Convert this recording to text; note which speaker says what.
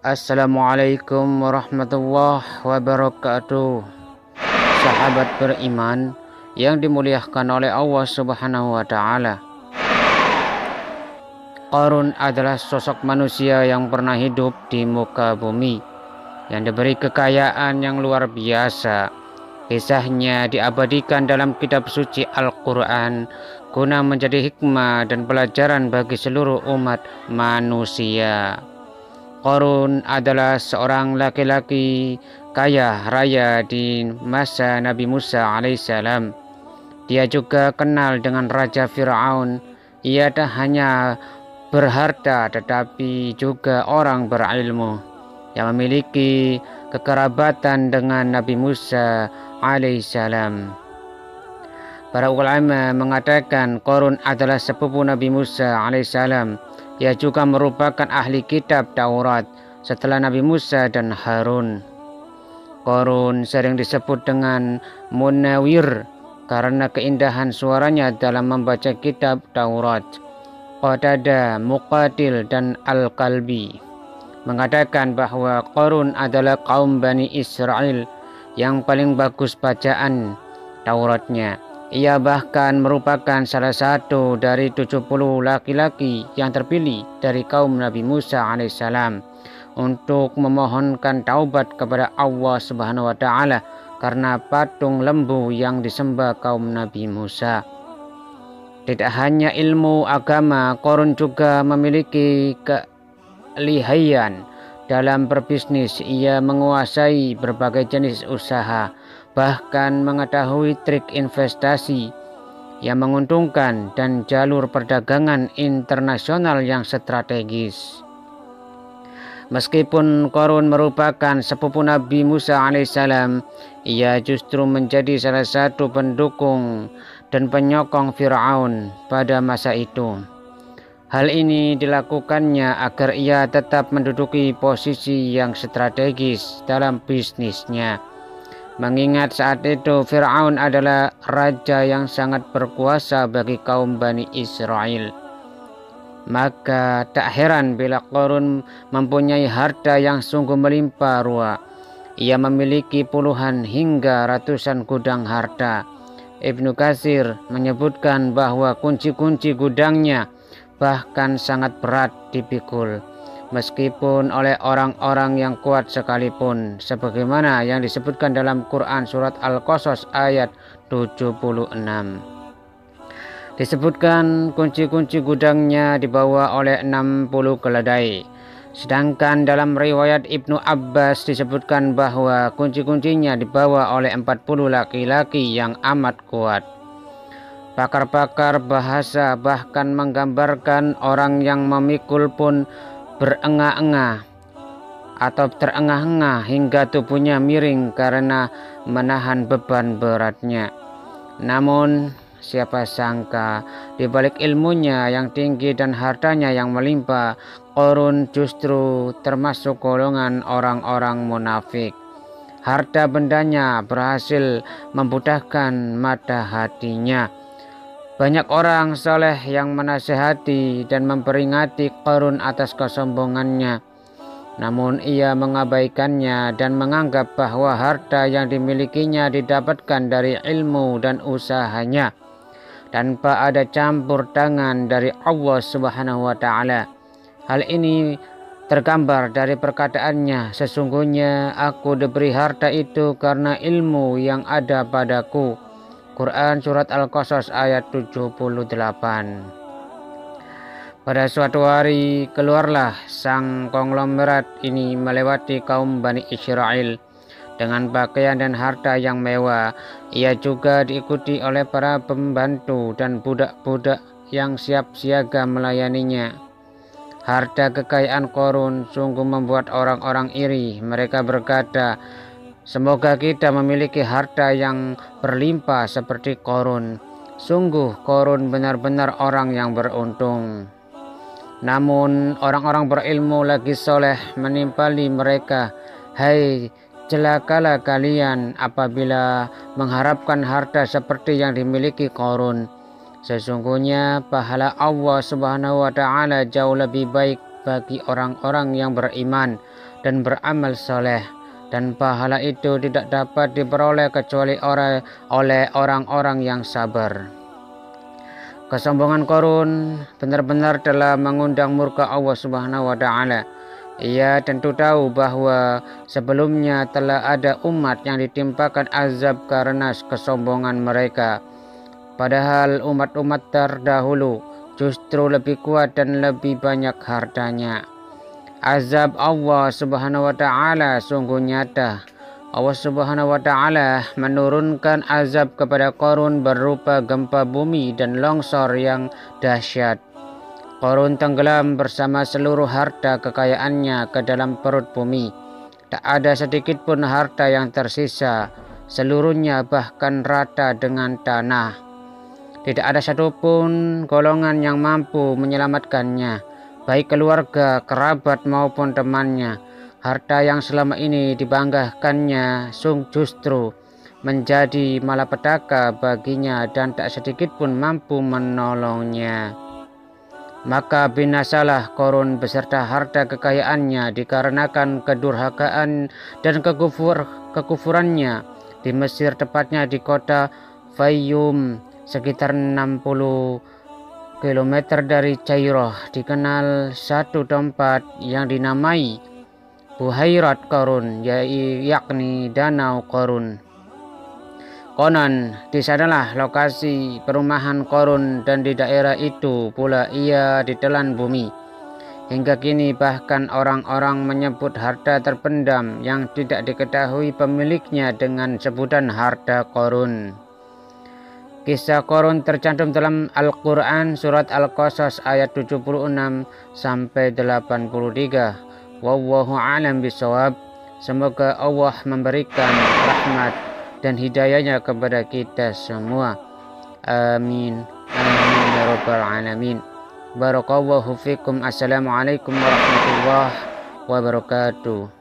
Speaker 1: Assalamualaikum warahmatullahi wabarakatuh. Sahabat beriman yang dimuliakan oleh Allah Subhanahu wa taala. Qarun adalah sosok manusia yang pernah hidup di muka bumi, yang diberi kekayaan yang luar biasa. Kisahnya diabadikan dalam kitab suci Al-Quran guna menjadi hikmah dan pelajaran bagi seluruh umat manusia. Qarun adalah seorang laki-laki kaya raya di masa Nabi Musa alaihissalam. Dia juga kenal dengan Raja Fir'aun. Ia tak hanya berharta tetapi juga orang berilmu yang memiliki kekerabatan dengan Nabi Musa alaihissalam. Para ulama mengatakan Qarun adalah sepupu Nabi Musa alaihissalam. Ia juga merupakan ahli kitab Taurat setelah Nabi Musa dan Harun. Qarun sering disebut dengan Munawir karena keindahan suaranya dalam membaca kitab Taurat. Qatadah, Muqatil, dan Al-Kalbi mengatakan bahwa Qarun adalah kaum Bani Israel yang paling bagus bacaan Tauratnya. Ia bahkan merupakan salah satu dari 70 laki-laki yang terpilih dari kaum Nabi Musa alaihissalam untuk memohonkan taubat kepada Allah Subhanahu wa taala karena patung lembu yang disembah kaum Nabi Musa. Tidak hanya ilmu agama, Qarun juga memiliki keahlian dalam berbisnis. Ia menguasai berbagai jenis usaha, bahkan mengetahui trik investasi yang menguntungkan dan jalur perdagangan internasional yang strategis. Meskipun Qarun merupakan sepupu Nabi Musa alaihissalam, ia justru menjadi salah satu pendukung dan penyokong Fir'aun pada masa itu. Hal ini dilakukannya agar ia tetap menduduki posisi yang strategis dalam bisnisnya. Mengingat saat itu Fir'aun adalah raja yang sangat berkuasa bagi kaum Bani Israel. Maka tak heran bila Qarun mempunyai harta yang sungguh melimpah ruah. Ia memiliki puluhan hingga ratusan gudang harta. Ibnu Katsir menyebutkan bahwa kunci-kunci gudangnya bahkan sangat berat dipikul, meskipun oleh orang-orang yang kuat sekalipun, sebagaimana yang disebutkan dalam Quran surat Al-Qasas ayat 76. Disebutkan kunci-kunci gudangnya dibawa oleh 60 keledai. Sedangkan dalam riwayat Ibnu Abbas disebutkan bahwa kunci-kuncinya dibawa oleh 40 laki-laki yang amat kuat. Pakar-pakar bahasa bahkan menggambarkan orang yang memikul pun berengah-engah atau terengah-engah hingga tubuhnya miring karena menahan beban beratnya. Namun siapa sangka di balik ilmunya yang tinggi dan hartanya yang melimpah, Qarun justru termasuk golongan orang-orang munafik. Harta bendanya berhasil membutahkan mata hatinya. Banyak orang soleh yang menasihati dan memperingati Qarun atas kesombongannya. Namun ia mengabaikannya dan menganggap bahwa harta yang dimilikinya didapatkan dari ilmu dan usahanya, tanpa ada campur tangan dari Allah Subhanahu wa taala. Hal ini tergambar dari perkataannya, sesungguhnya aku diberi harta itu karena ilmu yang ada padaku. Quran surat Al-Qasas ayat 78. Pada suatu hari keluarlah sang konglomerat ini melewati kaum Bani Israel dengan pakaian dan harta yang mewah. Ia juga diikuti oleh para pembantu dan budak-budak yang siap siaga melayaninya. Harta kekayaan Qarun sungguh membuat orang-orang iri. Mereka berkata, semoga kita memiliki harta yang berlimpah seperti Qarun. Sungguh Qarun benar-benar orang yang beruntung. Namun orang-orang berilmu lagi soleh menimpali mereka, hai celakalah kalian apabila mengharapkan harta seperti yang dimiliki Qarun. Sesungguhnya pahala Allah Subhanahu wa taala jauh lebih baik bagi orang-orang yang beriman dan beramal soleh, dan pahala itu tidak dapat diperoleh kecuali oleh orang-orang yang sabar. Kesombongan Qarun benar-benar telah mengundang murka Allah Subhanahu wa Ta'ala. Ia tentu tahu bahwa sebelumnya telah ada umat yang ditimpakan azab karena kesombongan mereka. Padahal umat-umat terdahulu justru lebih kuat dan lebih banyak hartanya. Azab Allah Subhanahu wa Ta'ala sungguh nyata. Allah Subhanahu wa Ta'ala menurunkan azab kepada Qarun berupa gempa bumi dan longsor yang dahsyat. Qarun tenggelam bersama seluruh harta kekayaannya ke dalam perut bumi. Tak ada sedikit pun harta yang tersisa, seluruhnya bahkan rata dengan tanah. Tidak ada satupun golongan yang mampu menyelamatkannya, baik keluarga, kerabat maupun temannya. Harta yang selama ini dibanggakannya justru menjadi malapetaka baginya dan tak sedikit pun mampu menolongnya. Maka binasalah Qarun beserta harta kekayaannya dikarenakan kedurhakaan dan kekufurannya di Mesir, tepatnya di kota Fayyum, sekitar 60 km dari Cairah, dikenal satu tempat yang dinamai Buhairat Qarun, yakni Danau Qarun. Konon di sanalah lokasi perumahan Qarun dan di daerah itu pula ia ditelan bumi. Hingga kini bahkan orang-orang menyebut harta terpendam yang tidak diketahui pemiliknya dengan sebutan harta Qarun. Kisah Qarun tercantum dalam Al-Quran surat Al-Qasas ayat 76 sampai 83. Wallahu a'lam bishawab. Semoga Allah memberikan rahmat dan hidayahnya kepada kita semua. Amin. Amin ya rabbal alamin. Barakallahu fikum. Assalamualaikum warahmatullahi wabarakatuh.